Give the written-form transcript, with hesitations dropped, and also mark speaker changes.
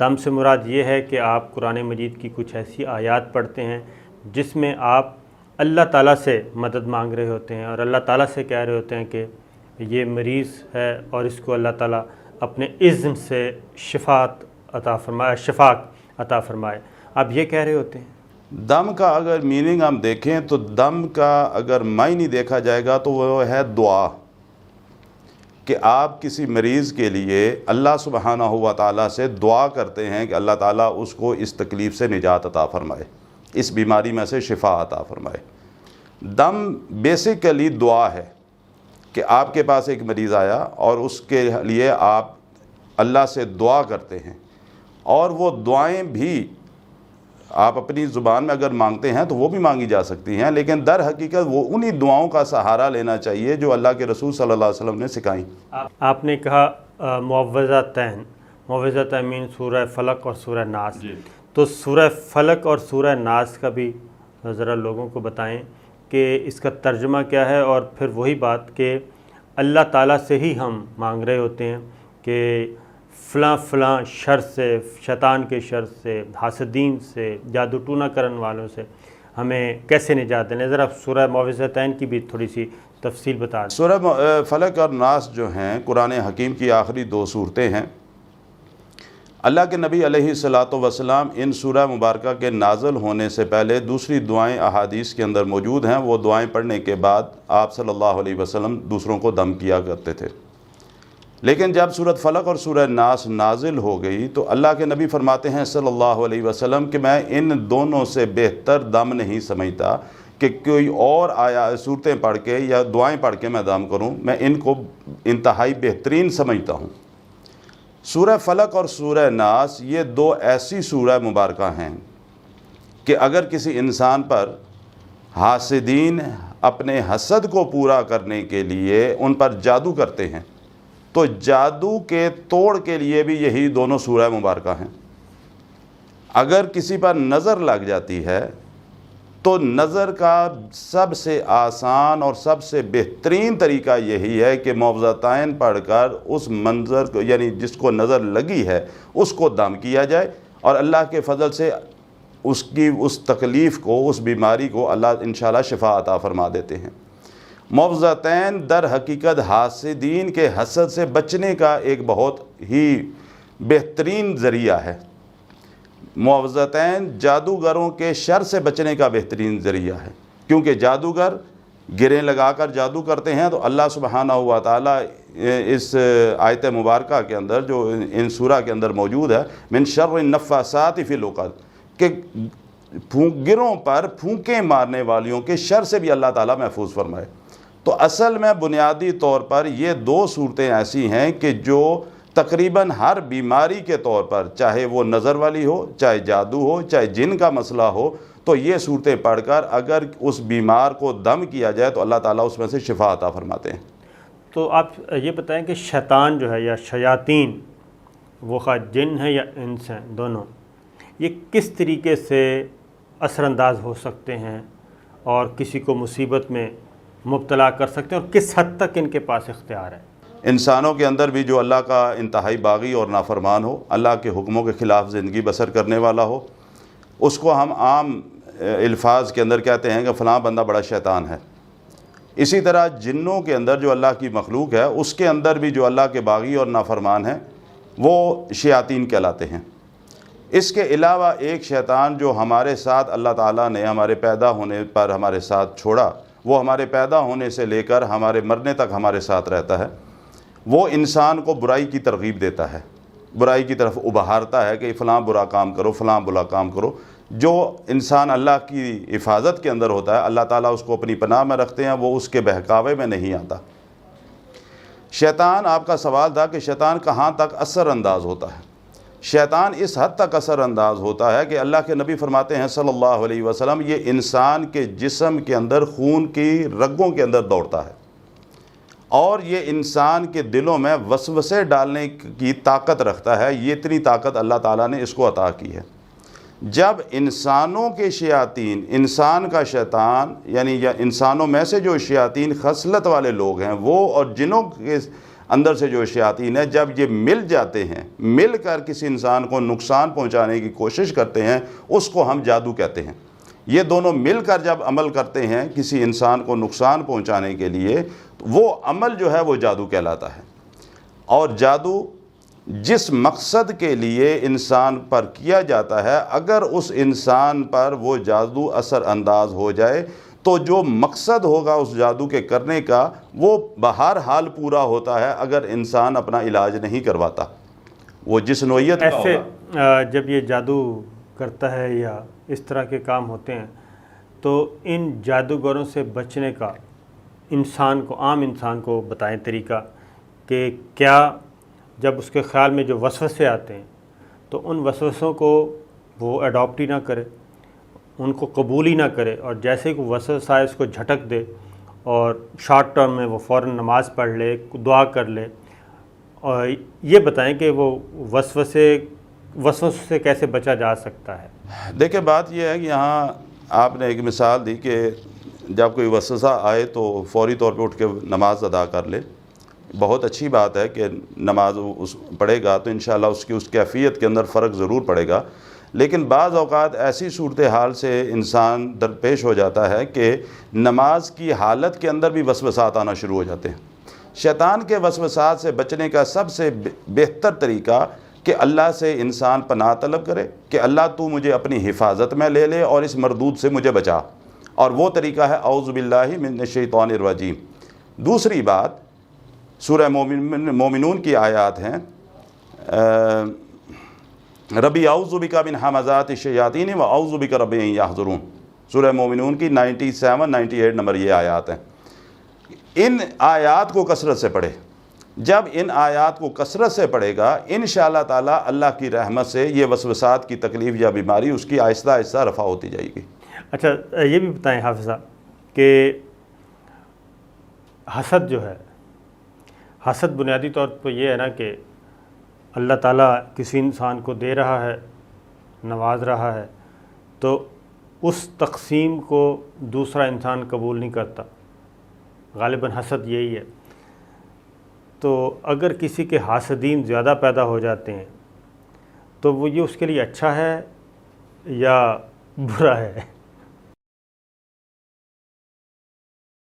Speaker 1: دم سے مراد یہ ہے کہ آپ قرآن مجید کی کچھ ایسی آیات پڑھتے ہیں جس میں آپ اللہ تعالیٰ سے مدد مانگ رہے ہوتے ہیں اور اللہ تعالیٰ سے کہہ رہے ہوتے ہیں کہ یہ مریض ہے اور اس کو اللہ تعالیٰ اپنے اذن سے شفا عطا فرمائے. آپ یہ کہہ رہے ہوتے ہیں.
Speaker 2: دم کا اگر میننگ ہم دیکھیں تو دم کا اگر معنی دیکھا جائے گا تو وہ ہے دعا، کہ آپ کسی مریض کے لیے اللہ سبحانہ و تعالیٰ سے دعا کرتے ہیں کہ اللہ تعالیٰ اس کو اس تکلیف سے نجات عطا فرمائے، اس بیماری میں سے شفا عطا فرمائے. دم بیسیکلی دعا ہے کہ آپ کے پاس ایک مریض آیا اور اس کے لیے آپ اللہ سے دعا کرتے ہیں، اور وہ دعائیں بھی آپ اپنی زبان میں اگر مانگتے ہیں تو وہ بھی مانگی جا سکتی ہیں، لیکن در حقیقت وہ انہی دعاؤں کا سہارا لینا چاہیے جو اللہ کے رسول صلی اللہ علیہ وسلم نے سکھائیں.
Speaker 1: آپ نے کہا معوذتین، معوذتین مین سورہ فلق اور سورہ ناس. تو سورہ فلق اور سورہ ناس کا بھی ذرا لوگوں کو بتائیں کہ اس کا ترجمہ کیا ہے، اور پھر وہی بات کہ اللہ تعالیٰ سے ہی ہم مانگ رہے ہوتے ہیں کہ فلاں فلاں شر سے، شیطان کے شر سے، حاسدین سے، جادو ٹونا کرن والوں سے ہمیں کیسے نجات دیں. ذرا سورہ معوذتین کی بھی تھوڑی سی تفصیل بتا دیں.
Speaker 2: سورہ فلق اور ناس جو ہیں قرآن حکیم کی آخری 2 صورتیں ہیں. اللہ کے نبی علیہ الصلاۃ والسلام ان سورہ مبارکہ کے نازل ہونے سے پہلے دوسری دعائیں احادیث کے اندر موجود ہیں. وہ دعائیں پڑھنے کے بعد آپ صلی اللہ علیہ وسلم دوسروں کو دم کیا کرتے تھے. لیکن جب سورۃ فلق اور سورہ ناس نازل ہو گئی تو اللہ کے نبی فرماتے ہیں صلی اللہ علیہ وسلم کہ میں ان دونوں سے بہتر دم نہیں سمجھتا کہ کوئی اور صورتیں پڑھ کے یا دعائیں پڑھ کے میں دم کروں. میں ان کو انتہائی بہترین سمجھتا ہوں. سورہ فلق اور سورہ ناس یہ 2 ایسی سورہ مبارکہ ہیں کہ اگر کسی انسان پر حاسدین اپنے حسد کو پورا کرنے کے لیے ان پر جادو کرتے ہیں تو جادو کے توڑ کے لیے بھی یہی دونوں سورہ مبارکہ ہیں. اگر کسی پر نظر لگ جاتی ہے تو نظر کا سب سے آسان اور سب سے بہترین طریقہ یہی ہے کہ معوذتین پڑھ کر اس منظر کو، یعنی جس کو نظر لگی ہے، اس کو دم کیا جائے، اور اللہ کے فضل سے اس تکلیف کو، اس بیماری کو اللہ انشاءاللہ شفا عطا فرما دیتے ہیں. معوذتین در حقیقت حاسدین کے حسد سے بچنے کا ایک بہت ہی بہترین ذریعہ ہے. معوذتین جادوگروں کے شر سے بچنے کا بہترین ذریعہ ہے، کیونکہ جادوگر گریں لگا کر جادو کرتے ہیں. تو اللہ سبحانہ و تعالیٰ اس آیت مبارکہ کے اندر جو ان سورہ کے اندر موجود ہے، من شر النفاثات فی العقد، کہ گروں پر پھونکیں مارنے والیوں کے شر سے بھی اللہ تعالیٰ محفوظ فرمائے. تو اصل میں بنیادی طور پر یہ 2 صورتیں ایسی ہیں کہ جو تقریباً ہر بیماری کے طور پر، چاہے وہ نظر والی ہو، چاہے جادو ہو، چاہے جن کا مسئلہ ہو، تو یہ صورتیں پڑھ کر اگر اس بیمار کو دم کیا جائے تو اللہ تعالیٰ اس میں سے شفا عطا فرماتے ہیں.
Speaker 1: تو آپ یہ بتائیں کہ شیطان جو ہے یا شیاطین، وہ خواہ جن ہیں یا انس ہیں دونوں، یہ کس طریقے سے اثر انداز ہو سکتے ہیں اور کسی کو مصیبت میں مبتلا کر سکتے ہیں، اور کس حد تک ان کے پاس اختیار ہے؟
Speaker 2: انسانوں کے اندر بھی جو اللہ کا انتہائی باغی اور نافرمان ہو، اللہ کے حکموں کے خلاف زندگی بسر کرنے والا ہو، اس کو ہم عام الفاظ کے اندر کہتے ہیں کہ فلاں بندہ بڑا شیطان ہے. اسی طرح جنوں کے اندر جو اللہ کی مخلوق ہے، اس کے اندر بھی جو اللہ کے باغی اور نافرمان ہیں وہ شیاطین کہلاتے ہیں. اس کے علاوہ ایک شیطان جو ہمارے ساتھ اللہ تعالیٰ نے ہمارے پیدا ہونے پر ہمارے ساتھ چھوڑا، وہ ہمارے پیدا ہونے سے لے کر ہمارے مرنے تک ہمارے ساتھ رہتا ہے. وہ انسان کو برائی کی ترغیب دیتا ہے، برائی کی طرف ابھارتا ہے کہ فلاں برا کام کرو، فلاں برا کام کرو. جو انسان اللہ کی حفاظت کے اندر ہوتا ہے، اللہ تعالیٰ اس کو اپنی پناہ میں رکھتے ہیں، وہ اس کے بہکاوے میں نہیں آتا. شیطان، آپ کا سوال تھا کہ شیطان کہاں تک اثر انداز ہوتا ہے. شیطان اس حد تک اثر انداز ہوتا ہے کہ اللہ کے نبی فرماتے ہیں صلی اللہ علیہ وسلم، یہ انسان کے جسم کے اندر خون کی رگوں کے اندر دوڑتا ہے، اور یہ انسان کے دلوں میں وسوسے ڈالنے کی طاقت رکھتا ہے. یہ اتنی طاقت اللہ تعالیٰ نے اس کو عطا کی ہے. جب انسانوں کے شیاطین، انسان کا شیطان، یعنی یا انسانوں میں سے جو شیاطین خصلت والے لوگ ہیں وہ، اور جنوں کے اندر سے جو شیاطین ہیں جب یہ مل جاتے ہیں، مل کر کسی انسان کو نقصان پہنچانے کی کوشش کرتے ہیں، اس کو ہم جادو کہتے ہیں۔ یہ دونوں مل کر جب عمل کرتے ہیں کسی انسان کو نقصان پہنچانے کے لیے، وہ عمل جو ہے وہ جادو کہلاتا ہے۔ اور جادو جس مقصد کے لیے انسان پر کیا جاتا ہے، اگر اس انسان پر وہ جادو اثر انداز ہو جائے تو جو مقصد ہوگا اس جادو کے کرنے کا وہ بہر حال پورا ہوتا ہے، اگر انسان اپنا علاج نہیں کرواتا، وہ جس نوعیت کا
Speaker 1: ایسے
Speaker 2: ہوگا۔
Speaker 1: جب یہ جادو کرتا ہے یا اس طرح کے کام ہوتے ہیں تو ان جادوگروں سے بچنے کا عام انسان کو بتائیں طریقہ، کہ کیا جب اس کے خیال میں جو وسوسے آتے ہیں تو ان وسوسوں کو وہ اڈاپٹ ہی نہ کرے، ان کو قبول ہی نہ کرے، اور جیسے کہ وسوسہ آئے اس کو جھٹک دے اور شارٹ ٹرم میں وہ فوراً نماز پڑھ لے، دعا کر لے۔ اور یہ بتائیں کہ وہ وسوسوں سے کیسے بچا جا سکتا ہے؟
Speaker 2: دیکھیں بات یہ ہے کہ یہاں آپ نے ایک مثال دی کہ جب کوئی وسوسہ آئے تو فوری طور پہ اٹھ کے نماز ادا کر لے۔ بہت اچھی بات ہے کہ نماز پڑھے گا تو انشاءاللہ اس کیفیت کے اندر فرق ضرور پڑے گا، لیکن بعض اوقات ایسی صورتحال سے انسان درپیش ہو جاتا ہے کہ نماز کی حالت کے اندر بھی وسوسات آنا شروع ہو جاتے ہیں۔ شیطان کے وسوسات سے بچنے کا سب سے بہتر طریقہ کہ اللہ سے انسان پناہ طلب کرے کہ اللہ تو مجھے اپنی حفاظت میں لے لے اور اس مردود سے مجھے بچا، اور وہ طریقہ ہے اعوذ باللہ من الشیطان الرجیم۔ دوسری بات سورہ مومنون کی آیات ہیں، ربی اعوذ بک من ہمزات الشیاطین و اعوذ بک رب ان یحضرون، سورہ مومنون کی 97 98 نمبر یہ آیات ہیں۔ ان آیات کو کثرت سے پڑھے، جب ان آیات کو کثرت سے پڑھے گا انشاءاللہ تعالی اللہ کی رحمت سے یہ وسوسات کی تکلیف یا بیماری اس کی آہستہ آہستہ رفع ہوتی جائے گی۔
Speaker 1: اچھا یہ بھی بتائیں حافظ صاحب کہ حسد جو ہے، حسد بنیادی طور پر یہ ہے نا کہ اللہ تعالیٰ کسی انسان کو دے رہا ہے، نواز رہا ہے، تو اس تقسیم کو دوسرا انسان قبول نہیں کرتا، غالباً حسد یہی ہے۔ تو اگر کسی کے حاسدین زیادہ پیدا ہو جاتے ہیں تو وہ یہ اس کے لیے اچھا ہے یا برا ہے؟